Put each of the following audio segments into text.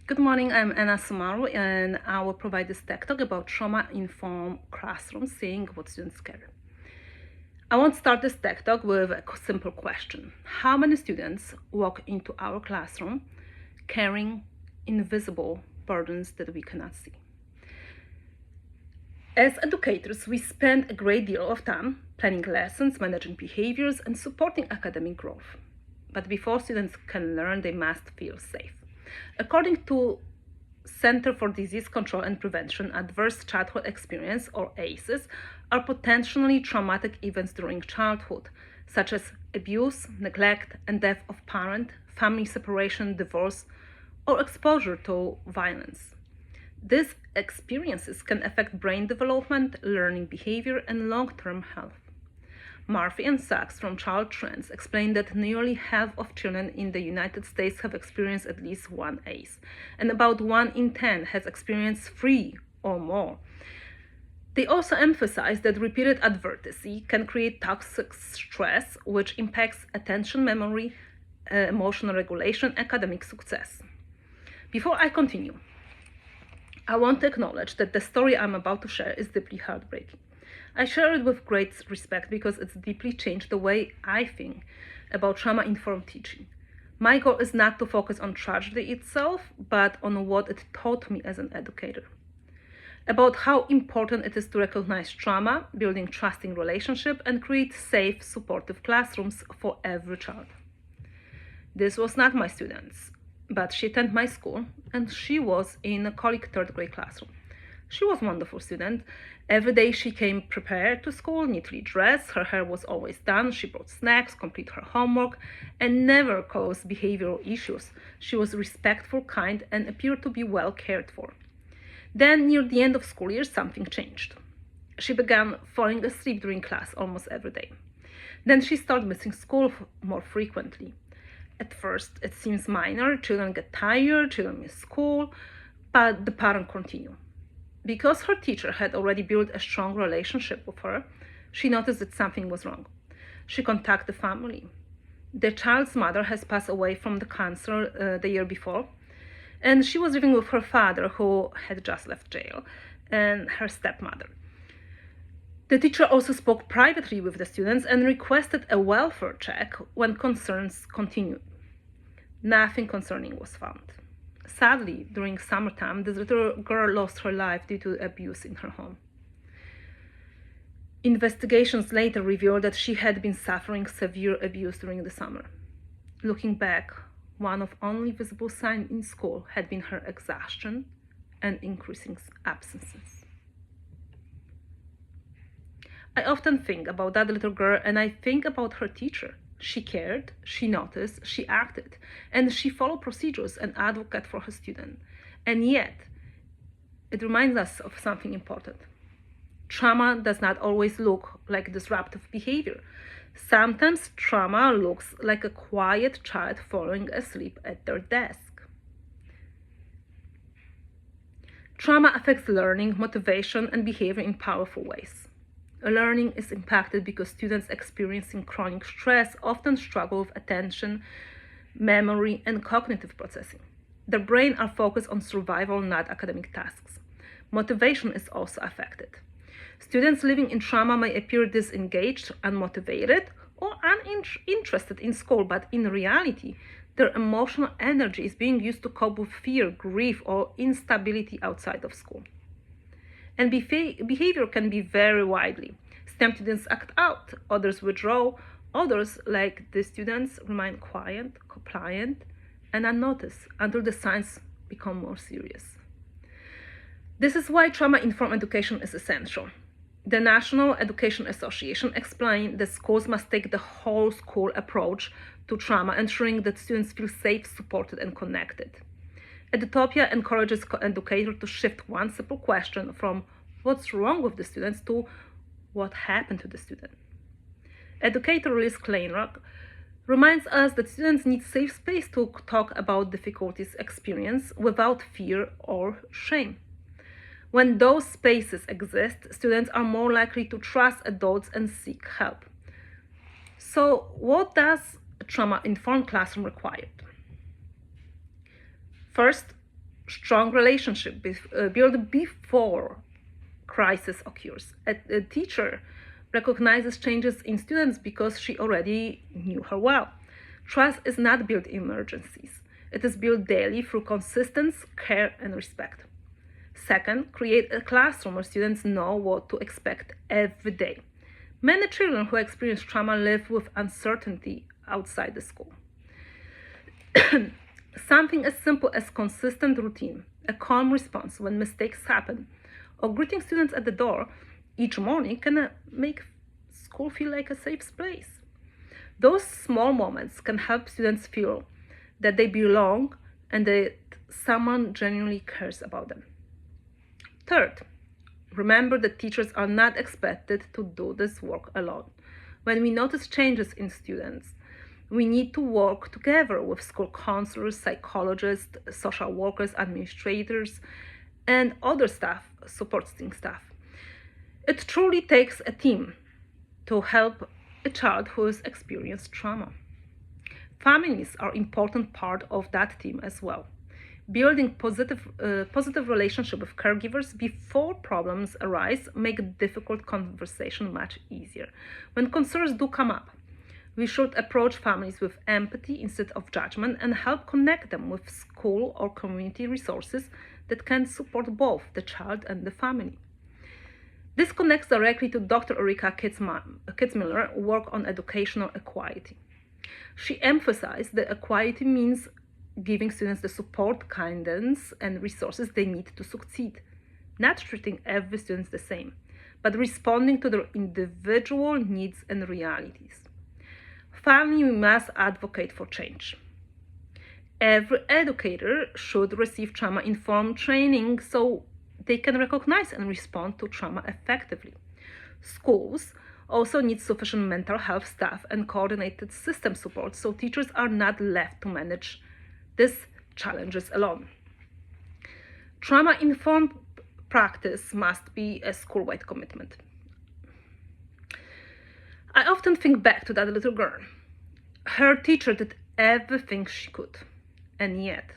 Good morning, I'm Anna Sumaru, and I will provide this tech talk about trauma-informed classrooms, seeing what students care. I want to start this tech talk with a simple question. How many students walk into our classroom carrying invisible burdens that we cannot see? As educators, we spend a great deal of time planning lessons, managing behaviors, and supporting academic growth. But before students can learn, they must feel safe. According to Center for Disease Control and Prevention, adverse childhood experience, or ACEs, are potentially traumatic events during childhood, such as abuse, neglect, and death of parent, family separation, divorce, or exposure to violence. These experiences can affect brain development, learning behavior, and long-term health. Murphy and Sachs from Child Trends explain that nearly half of children in the United States have experienced at least one ACE, and about 1 in 10 has experienced 3 or more. They also emphasize that repeated adversity can create toxic stress, which impacts attention, memory, emotional regulation, and academic success. Before I continue, I want to acknowledge that the story I'm about to share is deeply heartbreaking. I share it with great respect because it's deeply changed the way I think about trauma-informed teaching. My goal is not to focus on tragedy itself, but on what it taught me as an educator. About how important it is to recognize trauma, building trusting relationships, and create safe, supportive classrooms for every child. This was not my students, but she attended my school, and she was in a colleague third grade classroom. She was a wonderful student. Every day she came prepared to school, neatly dressed, her hair was always done, she brought snacks, completed her homework, and never caused behavioral issues. She was respectful, kind, and appeared to be well cared for. Then, near the end of school year, something changed. She began falling asleep during class almost every day. Then she started missing school more frequently. At first, it seems minor, children get tired, children miss school, but the pattern continued. Because her teacher had already built a strong relationship with her, she noticed that something was wrong. She contacted the family. The child's mother has passed away from the cancer the year before, and she was living with her father, who had just left jail, and her stepmother. The teacher also spoke privately with the students and requested a welfare check when concerns continued. Nothing concerning was found. Sadly, during summertime, this little girl lost her life due to abuse in her home. Investigations later revealed that she had been suffering severe abuse during the summer. Looking back, one of only visible signs in school had been her exhaustion and increasing absences. I often think about that little girl, and I think about her teacher. She cared, she noticed, she acted, and she followed procedures and advocated for her student. And yet, it reminds us of something important. Trauma does not always look like disruptive behavior. Sometimes trauma looks like a quiet child falling asleep at their desk. Trauma affects learning, motivation, and behavior in powerful ways. Learning is impacted because students experiencing chronic stress often struggle with attention, memory, and cognitive processing. Their brains are focused on survival, not academic tasks. Motivation is also affected. Students living in trauma may appear disengaged, unmotivated, or uninterested in school, but in reality, their emotional energy is being used to cope with fear, grief, or instability outside of school. And behavior can be very widely. STEM students act out, others withdraw, others, like the students, remain quiet, compliant, and unnoticed until the signs become more serious. This is why trauma-informed education is essential. The National Education Association explained that schools must take the whole school approach to trauma, ensuring that students feel safe, supported, and connected. Edutopia encourages educators to shift one simple question from what's wrong with the students to what happened to the student. Educator Liz Kleinrock reminds us that students need safe space to talk about difficulties experienced without fear or shame. When those spaces exist, students are more likely to trust adults and seek help. So, what does a trauma-informed classroom require? First, strong relationship built before crisis occurs. A teacher recognizes changes in students because she already knew her well. Trust is not built in emergencies. It is built daily through consistency, care, and respect. Second, create a classroom where students know what to expect every day. Many children who experience trauma live with uncertainty outside the school. Something as simple as consistent routine, a calm response when mistakes happen, or greeting students at the door each morning can make school feel like a safe place. Those small moments can help students feel that they belong and that someone genuinely cares about them. Third, remember that teachers are not expected to do this work alone. When we notice changes in students, we need to work together with school counselors, psychologists, social workers, administrators, and other staff, supporting staff. It truly takes a team to help a child who has experienced trauma. Families are an important part of that team as well. Building positive relationship with caregivers before problems arise make difficult conversation much easier. When concerns do come up, we should approach families with empathy instead of judgment and help connect them with school or community resources that can support both the child and the family. This connects directly to Dr. Ulrika Kitzmiller work on educational equality. She emphasized that equality means giving students the support, guidance, and resources they need to succeed, not treating every student the same, but responding to their individual needs and realities. Finally, we must advocate for change. Every educator should receive trauma-informed training so they can recognize and respond to trauma effectively. Schools also need sufficient mental health staff and coordinated system support so teachers are not left to manage these challenges alone. Trauma-informed practice must be a school-wide commitment. I often think back to that little girl. Her teacher did everything she could, and yet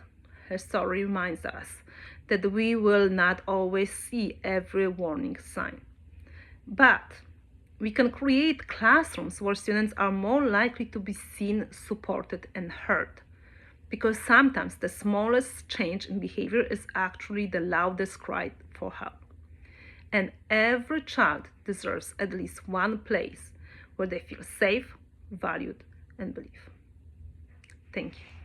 her story reminds us that we will not always see every warning sign. But we can create classrooms where students are more likely to be seen, supported, and heard. Because sometimes the smallest change in behavior is actually the loudest cry for help. And every child deserves at least one place where they feel safe, valued, and believe. Thank you.